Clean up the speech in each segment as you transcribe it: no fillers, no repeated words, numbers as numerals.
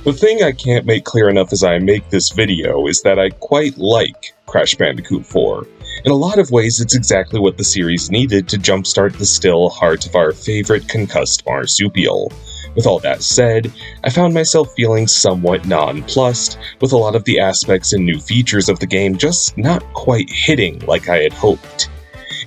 The thing I can't make clear enough as I make this video is that I quite like Crash Bandicoot 4. In a lot of ways, it's exactly what the series needed to jumpstart the still heart of our favorite concussed marsupial. With all that said, I found myself feeling somewhat nonplussed, with a lot of the aspects and new features of the game just not quite hitting like I had hoped.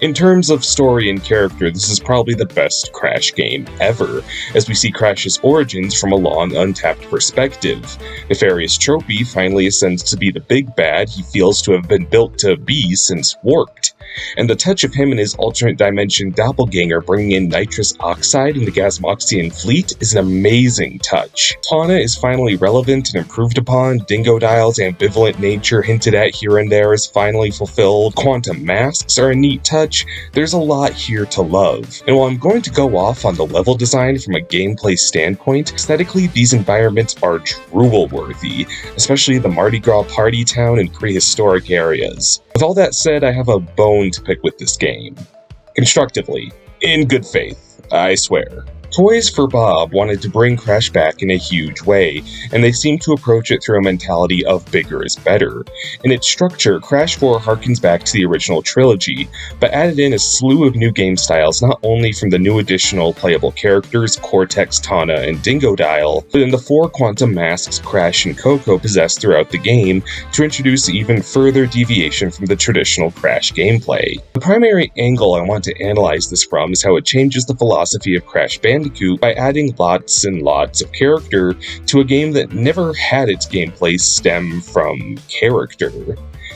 In terms of story and character, this is probably the best Crash game ever, as we see Crash's origins from a long, untapped perspective. Nefarious Tropy finally ascends to be the big bad he feels to have been built to be since Warped. And the touch of him and his alternate dimension doppelganger bringing in nitrous oxide in the Gasmoxian fleet is an amazing touch. Tawna is finally relevant and improved upon, Dingodile's ambivalent nature hinted at here and there is finally fulfilled, quantum masks are a neat touch. There's a lot here to love. And while I'm going to go off on the level design from a gameplay standpoint, aesthetically these environments are drool-worthy, especially the Mardi Gras party town and prehistoric areas. With all that said, I have a bone to pick with this game. Constructively. In good faith, I swear. Toys for Bob wanted to bring Crash back in a huge way, and they seem to approach it through a mentality of bigger is better. In its structure, Crash 4 harkens back to the original trilogy, but added in a slew of new game styles not only from the new additional playable characters Cortex, Tawna, and Dingodile, but in the 4 quantum masks Crash and Coco possess throughout the game to introduce even further deviation from the traditional Crash gameplay. The primary angle I want to analyze this from is how it changes the philosophy of Crash Bandicoot by adding lots and lots of character to a game that never had its gameplay stem from character.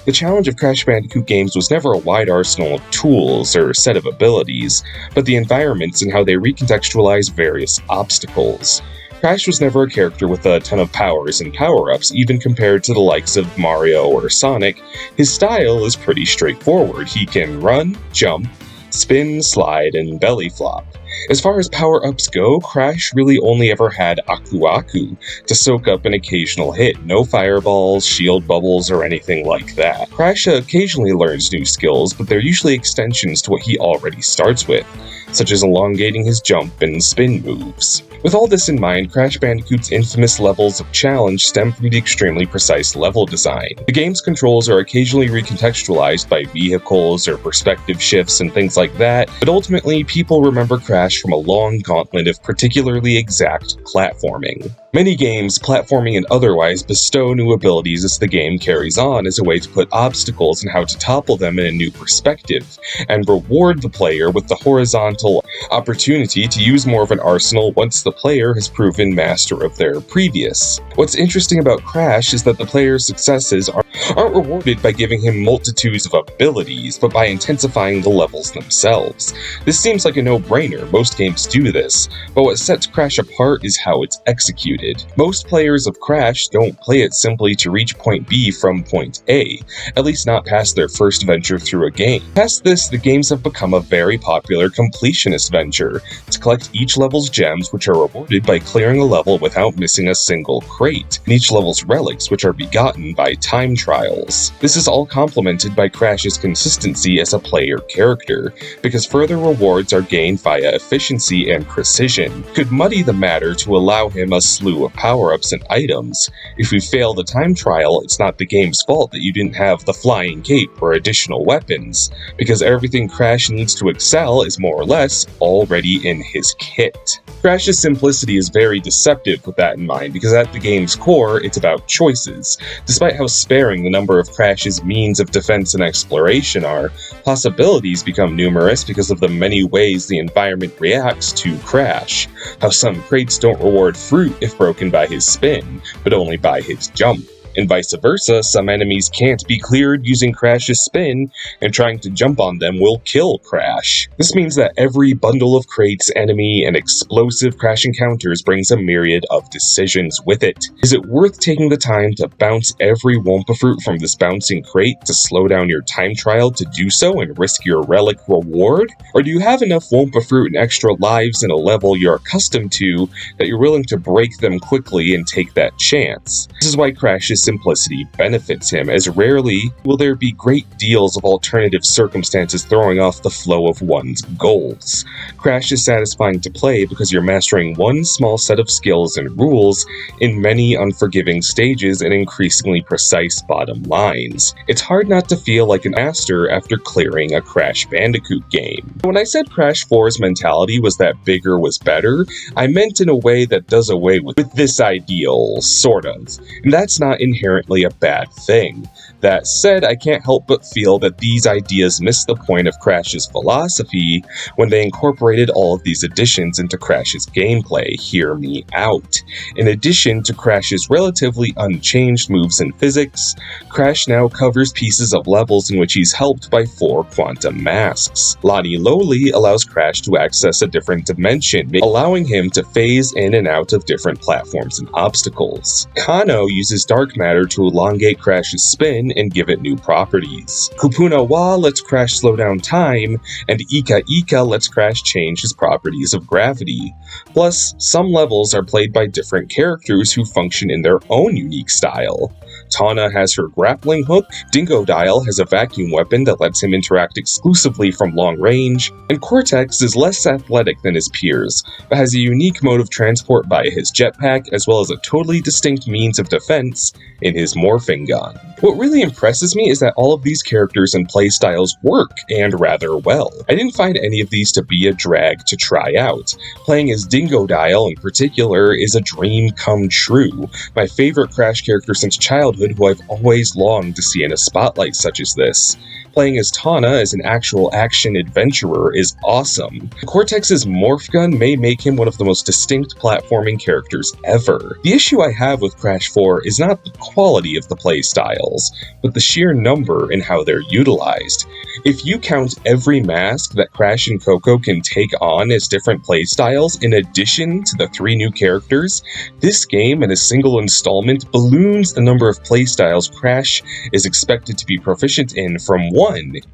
The challenge of Crash Bandicoot games was never a wide arsenal of tools or set of abilities, but the environments and how they recontextualize various obstacles. Crash was never a character with a ton of powers and power-ups, even compared to the likes of Mario or Sonic. His style is pretty straightforward. He can run, jump, spin, slide, and belly flop. As far as power-ups go, Crash really only ever had Aku Aku to soak up an occasional hit, no fireballs, shield bubbles, or anything like that. Crash occasionally learns new skills, but they're usually extensions to what he already starts with, such as elongating his jump and spin moves. With all this in mind, Crash Bandicoot's infamous levels of challenge stem from the extremely precise level design. The game's controls are occasionally recontextualized by vehicles or perspective shifts and things like that, but ultimately people remember Crash from a long gauntlet of particularly exact platforming. Many games, platforming and otherwise, bestow new abilities as the game carries on as a way to put obstacles and how to topple them in a new perspective, and reward the player with the horizontal opportunity to use more of an arsenal once the player has proven master of their previous. What's interesting about Crash is that the player's successes aren't rewarded by giving him multitudes of abilities, but by intensifying the levels themselves. This seems like a no-brainer, most games do this, but what sets Crash apart is how it's executed. Most players of Crash don't play it simply to reach point B from point A, at least not past their first venture through a game. Past this, the games have become a very popular completionist venture, to collect each level's gems, which are rewarded by clearing a level without missing a single crate, and each level's relics, which are begotten by time trials. This is all complemented by Crash's consistency as a player character, because further rewards are gained via efficiency and precision. Could muddy the matter to allow him a slew of power-ups and items. If you fail the time trial, it's not the game's fault that you didn't have the flying cape or additional weapons, because everything Crash needs to excel is more or less already in his kit. Crash's simplicity is very deceptive with that in mind, because at the game's core, it's about choices. Despite how sparing the number of Crash's means of defense and exploration are, possibilities become numerous because of the many ways the environment reacts to Crash. How some crates don't reward fruit if broken by his spin, but only by his jump. And vice versa, some enemies can't be cleared using Crash's spin, and trying to jump on them will kill Crash. This means that every bundle of crates, enemy, and explosive Crash encounters brings a myriad of decisions with it. Is it worth taking the time to bounce every Wumpa fruit from this bouncing crate to slow down your time trial to do so and risk your relic reward? Or do you have enough Wumpa fruit and extra lives in a level you're accustomed to that you're willing to break them quickly and take that chance? This is why Crash is simplicity benefits him, as rarely will there be great deals of alternative circumstances throwing off the flow of one's goals. Crash is satisfying to play because you're mastering one small set of skills and rules in many unforgiving stages and increasingly precise bottom lines. It's hard not to feel like an master after clearing a Crash Bandicoot game. When I said Crash 4's mentality was that bigger was better, I meant in a way that does away with this ideal, sort of. And that's not inherently a bad thing. That said, I can't help but feel that these ideas missed the point of Crash's philosophy when they incorporated all of these additions into Crash's gameplay. Hear me out. In addition to Crash's relatively unchanged moves and physics, Crash now covers pieces of levels in which he's helped by 4 quantum masks. Lani Loli allows Crash to access a different dimension, allowing him to phase in and out of different platforms and obstacles. Kano uses dark matter to elongate Crash's spin and give it new properties. Kupuna Wa lets Crash slow down time, and Ika Ika lets Crash change his properties of gravity. Plus, some levels are played by different characters who function in their own unique style. Tawna has her grappling hook, Dingodile has a vacuum weapon that lets him interact exclusively from long range, and Cortex is less athletic than his peers, but has a unique mode of transport via his jetpack as well as a totally distinct means of defense in his morphing gun. What really impresses me is that all of these characters and playstyles work, and rather well. I didn't find any of these to be a drag to try out. Playing as Dingodile in particular is a dream come true. My favorite Crash character since childhood, who I've always longed to see in a spotlight such as this. Playing as Tawna as an actual action adventurer is awesome. Cortex's morph gun may make him one of the most distinct platforming characters ever. The issue I have with Crash 4 is not the quality of the playstyles, but the sheer number in how they're utilized. If you count every mask that Crash and Coco can take on as different playstyles in addition to the 3 new characters, this game in a single installment balloons the number of playstyles Crash is expected to be proficient in from 1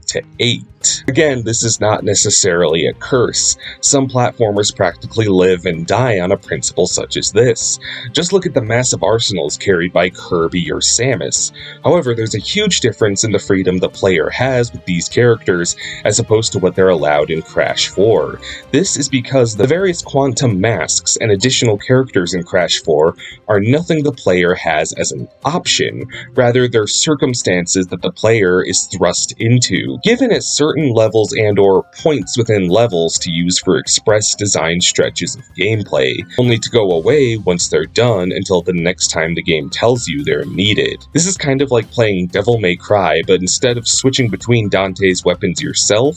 to 8. Again, this is not necessarily a curse. Some platformers practically live and die on a principle such as this. Just look at the massive arsenals carried by Kirby or Samus. However, there's a huge difference in the freedom the player has with these characters as opposed to what they're allowed in Crash 4. This is because the various quantum masks and additional characters in Crash 4 are nothing the player has as an option. Rather, they're circumstances that the player is thrust into, given at certain levels and or points within levels to use for express design stretches of gameplay, only to go away once they're done until the next time the game tells you they're needed. This is kind of like playing Devil May Cry, but instead of switching between Dante's weapons yourself,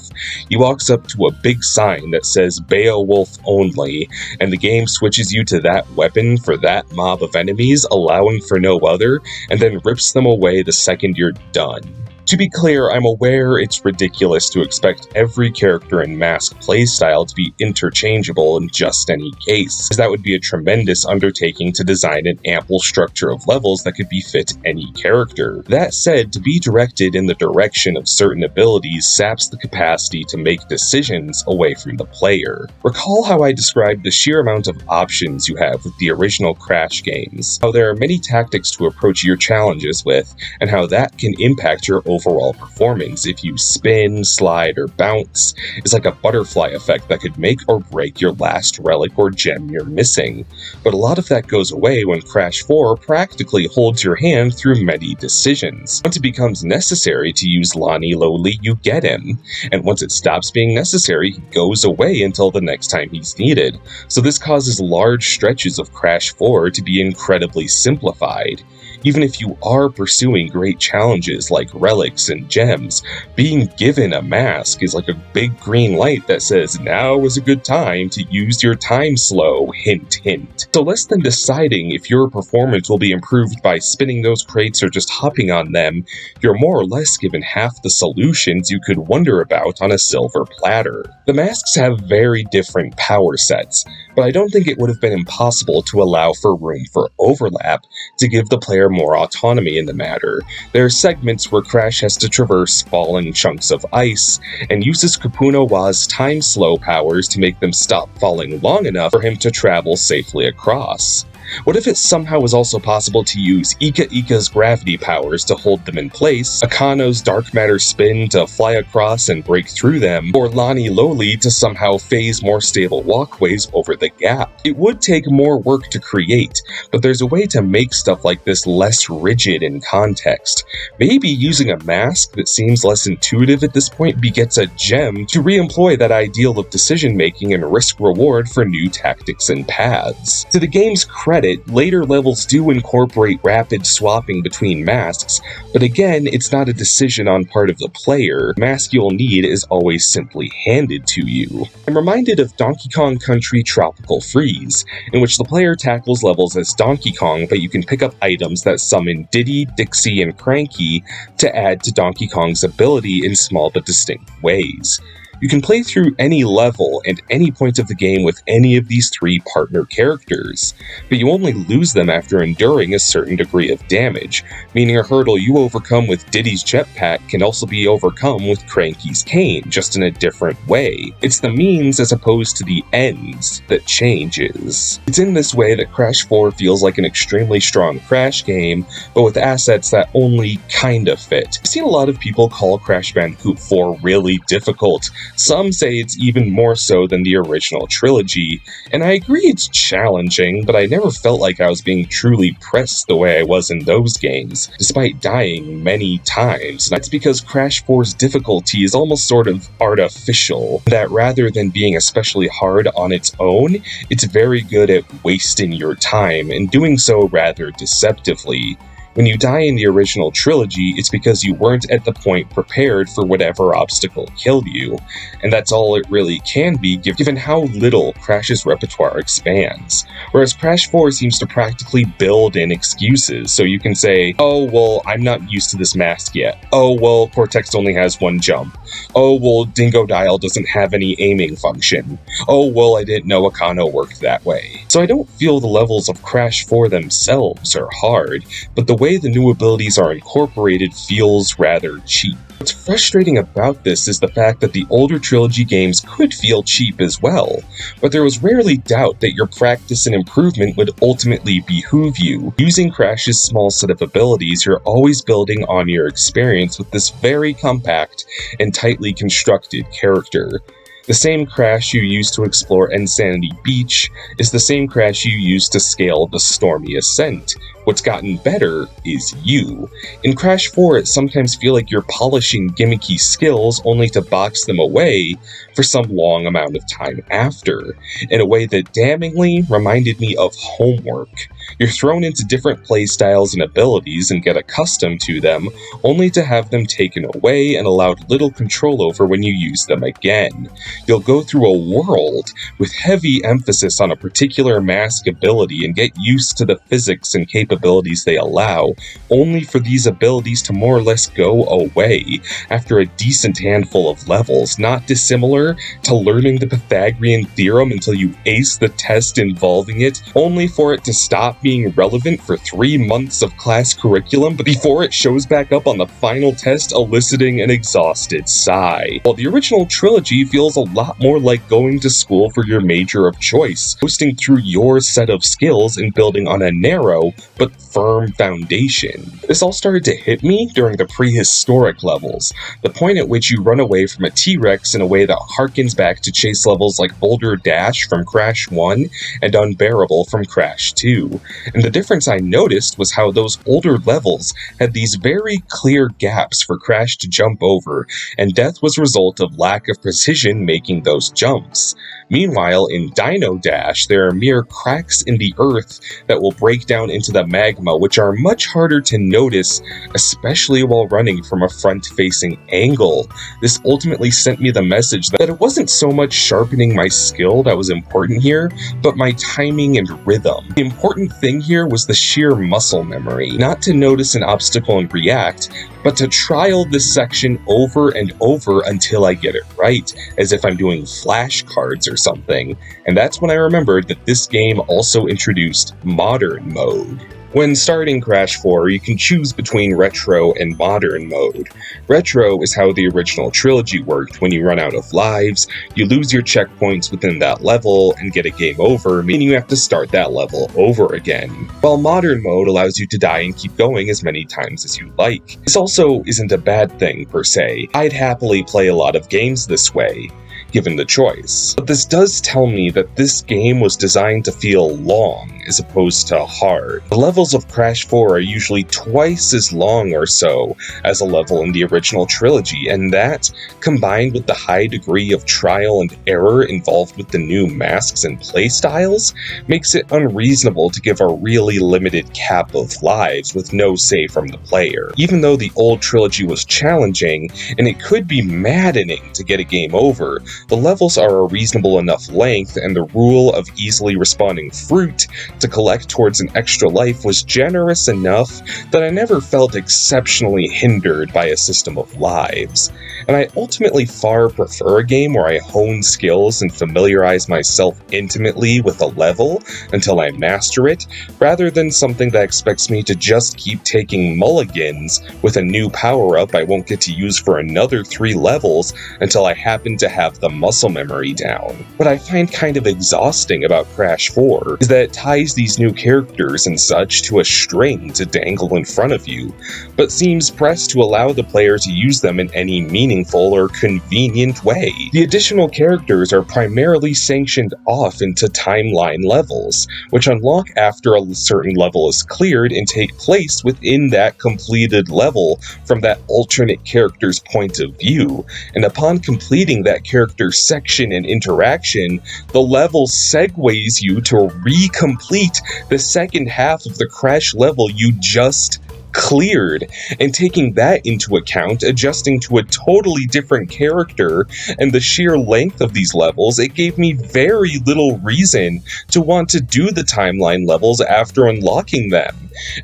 you walks up to a big sign that says Beowulf only, and the game switches you to that weapon for that mob of enemies, allowing for no other, and then rips them away the second you're done. To be clear, I'm aware it's ridiculous to expect every character and mask playstyle to be interchangeable in just any case, as that would be a tremendous undertaking to design an ample structure of levels that could befit any character. That said, to be directed in the direction of certain abilities saps the capacity to make decisions away from the player. Recall how I described the sheer amount of options you have with the original Crash games, how there are many tactics to approach your challenges with, and how that can impact your overall performance. If you spin, slide, or bounce, it's like a butterfly effect that could make or break your last relic or gem you're missing. But a lot of that goes away when Crash 4 practically holds your hand through many decisions. Once it becomes necessary to use Lani Loli, you get him, and once it stops being necessary, he goes away until the next time he's needed. So this causes large stretches of Crash 4 to be incredibly simplified. Even if you are pursuing great challenges like relics and gems, being given a mask is like a big green light that says now is a good time to use your time slow, hint hint. So less than deciding if your performance will be improved by spinning those crates or just hopping on them, you're more or less given half the solutions you could wonder about on a silver platter. The masks have very different power sets, but I don't think it would have been impossible to allow for room for overlap to give the player more autonomy in the matter. There are segments where Crash has to traverse falling chunks of ice, and uses Kupuna Wa's time slow powers to make them stop falling long enough for him to travel safely across. What if it somehow was also possible to use Ika Ika's gravity powers to hold them in place, Akano's dark matter spin to fly across and break through them, or Lani Loli to somehow phase more stable walkways over the gap? It would take more work to create, but there's a way to make stuff like this less rigid in context. Maybe using a mask that seems less intuitive at this point begets a gem to re-employ that ideal of decision-making and risk-reward for new tactics and paths. To the game's credit, later levels do incorporate rapid swapping between masks, but again, it's not a decision on part of the player. The mask you'll need is always simply handed to you. I'm reminded of Donkey Kong Country Tropical Freeze, in which the player tackles levels as Donkey Kong, but you can pick up items that summon Diddy, Dixie, and Cranky to add to Donkey Kong's ability in small but distinct ways. You can play through any level and any point of the game with any of these three partner characters, but you only lose them after enduring a certain degree of damage, meaning a hurdle you overcome with Diddy's jetpack can also be overcome with Cranky's cane, just in a different way. It's the means as opposed to the ends that changes. It's in this way that Crash 4 feels like an extremely strong Crash game, but with assets that only kinda fit. I've seen a lot of people call Crash Bandicoot 4 really difficult. Some say it's even more so than the original trilogy, and I agree it's challenging, but I never felt like I was being truly pressed the way I was in those games, despite dying many times. That's because Crash 4's difficulty is almost sort of artificial, that rather than being especially hard on its own, it's very good at wasting your time, and doing so rather deceptively. When you die in the original trilogy, it's because you weren't at the point prepared for whatever obstacle killed you, and that's all it really can be given how little Crash's repertoire expands. Whereas Crash 4 seems to practically build in excuses, so you can say, oh well, I'm not used to this mask yet. Oh well, Cortex only has one jump. Oh well, Dingo Dial doesn't have any aiming function. Oh well, I didn't know Akano worked that way. So I don't feel the levels of Crash 4 themselves are hard, but the way the new abilities are incorporated feels rather cheap. What's frustrating about this is the fact that the older trilogy games could feel cheap as well, but there was rarely doubt that your practice and improvement would ultimately behoove you. Using Crash's small set of abilities, you're always building on your experience with this very compact and tightly constructed character. The same Crash you use to explore Insanity Beach is the same Crash you use to scale the stormy ascent. What's gotten better is you. In Crash 4, it sometimes feels like you're polishing gimmicky skills only to box them away for some long amount of time after, in a way that damningly reminded me of homework. You're thrown into different playstyles and abilities and get accustomed to them, only to have them taken away and allowed little control over when you use them again. You'll go through a world with heavy emphasis on a particular mask ability and get used to the physics and capabilities they allow, only for these abilities to more or less go away after a decent handful of levels, not dissimilar to learning the Pythagorean theorem until you ace the test involving it, only for it to stop being relevant for 3 months of class curriculum before it shows back up on the final test, eliciting an exhausted sigh. While the original trilogy feels a lot more like going to school for your major of choice, coasting through your set of skills and building on a narrow but firm foundation. This all started to hit me during the prehistoric levels, the point at which you run away from a T-Rex in a way that harkens back to chase levels like Boulder Dash from Crash 1 and Unbearable from Crash 2. And the difference I noticed was how those older levels had these very clear gaps for Crash to jump over, and death was a result of lack of precision making those jumps. Meanwhile, in Dino Dash, there are mere cracks in the earth that will break down into the magma, which are much harder to notice, especially while running from a front-facing angle. This ultimately sent me the message that it wasn't so much sharpening my skill that was important here, but my timing and rhythm. The important thing here was the sheer muscle memory, not to notice an obstacle and react, but to trial this section over and over until I get it right, as if I'm doing flashcards or something. And that's when I remembered that this game also introduced Modern Mode. When starting Crash 4, you can choose between Retro and Modern mode. Retro is how the original trilogy worked. When you run out of lives, you lose your checkpoints within that level and get a game over, meaning you have to start that level over again. While Modern mode allows you to die and keep going as many times as you like. This also isn't a bad thing per se. I'd happily play a lot of games this way, given the choice. But this does tell me that this game was designed to feel long as opposed to hard. The levels of Crash 4 are usually twice as long or so as a level in the original trilogy, and that, combined with the high degree of trial and error involved with the new masks and playstyles, makes it unreasonable to give a really limited cap of lives with no say from the player. Even though the old trilogy was challenging, and it could be maddening to get a game over, the levels are a reasonable enough length, and the rule of easily respawning fruit to collect towards an extra life was generous enough that I never felt exceptionally hindered by a system of lives. And I ultimately far prefer a game where I hone skills and familiarize myself intimately with a level until I master it, rather than something that expects me to just keep taking mulligans with a new power-up I won't get to use for another 3 levels until I happen to have the muscle memory down. What I find kind of exhausting about Crash 4 is that it ties these new characters and such to a string to dangle in front of you, but seems pressed to allow the player to use them in any meaningful or convenient way. The additional characters are primarily sanctioned off into timeline levels, which unlock after a certain level is cleared and take place within that completed level from that alternate character's point of view, and upon completing that character's section and interaction, the level segues you to recomplete the second half of the Crash level you just cleared, and taking that into account, adjusting to a totally different character and the sheer length of these levels, it gave me very little reason to want to do the timeline levels after unlocking them.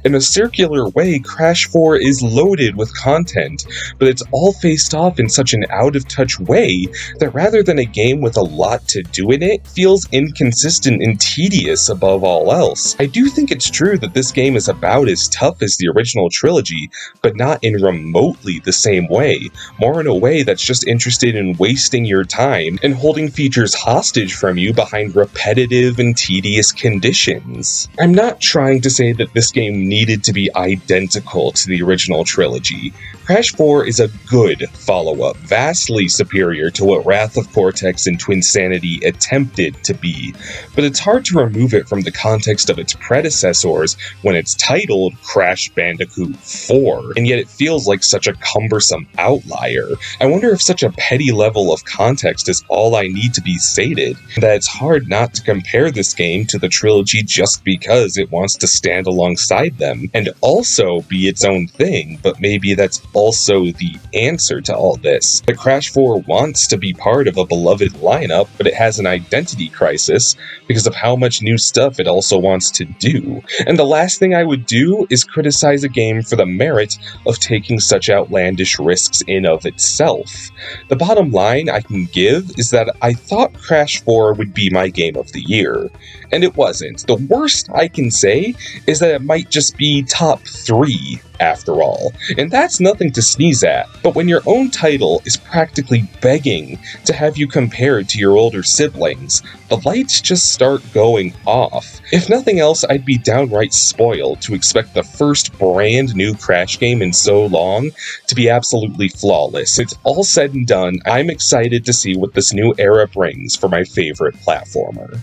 In a circular way, Crash 4 is loaded with content, but it's all faced off in such an out-of-touch way that rather than a game with a lot to do in it, feels inconsistent and tedious above all else. I do think it's true that this game is about as tough as the original trilogy, but not in remotely the same way, more in a way that's just interested in wasting your time and holding features hostage from you behind repetitive and tedious conditions. I'm not trying to say that this game needed to be identical to the original trilogy. Crash 4 is a good follow-up, vastly superior to what Wrath of Cortex and Twinsanity attempted to be, but it's hard to remove it from the context of its predecessors when it's titled Crash Bandicoot 4, and yet it feels like such a cumbersome outlier. I wonder if such a petty level of context is all I need to be stated, that it's hard not to compare this game to the trilogy just because it wants to stand alongside them, and also be its own thing, but maybe that's also the answer to all this. That Crash 4 wants to be part of a beloved lineup, but it has an identity crisis because of how much new stuff it also wants to do. And the last thing I would do is criticize a game for the merit of taking such outlandish risks in of itself. The bottom line I can give is that I thought Crash 4 would be my game of the year, and it wasn't. The worst I can say is that it might just be top 3 after all, and that's nothing to sneeze at. But when your own title is practically begging to have you compared to your older siblings, the lights just start going off. If nothing else, I'd be downright spoiled to expect the first brand new Crash game in so long to be absolutely flawless. It's all said and done, I'm excited to see what this new era brings for my favorite platformer.